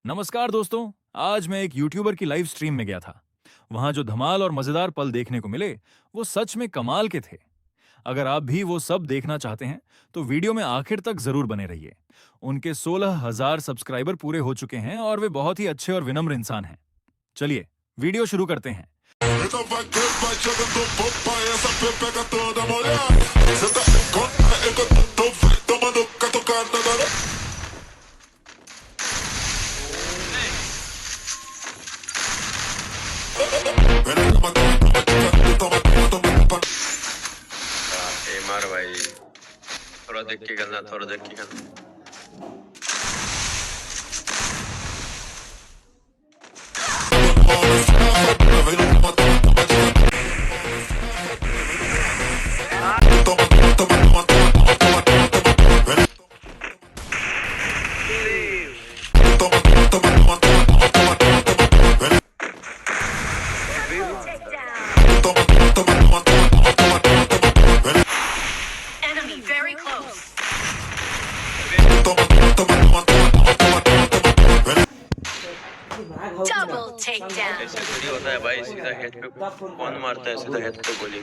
नमस्कार दोस्तों। आज मैं एक यूट्यूबर की लाइव स्ट्रीम में गया था। वहां जो धमाल और मजेदार पल देखने को मिले वो सच में कमाल के थे। अगर आप भी वो सब देखना चाहते हैं तो वीडियो में आखिर तक जरूर बने रहिए। उनके 16,000 सब्सक्राइबर पूरे हो चुके हैं और वे बहुत ही अच्छे और विनम्र इंसान हैं। चलिए वीडियो शुरू करते हैं। Então vai jogando popa, essa pepeca toda molhada. Cê tá com eu tô vai tomando catucada da. मार भाई, थोड़ा देख के करना, थोड़ा देख के करना। Enemy very close. Double takedown. ऐसे थोड़ी होता है भाई, सीधा हेड पे कौन मारता है, सीधा हेड पे गोली।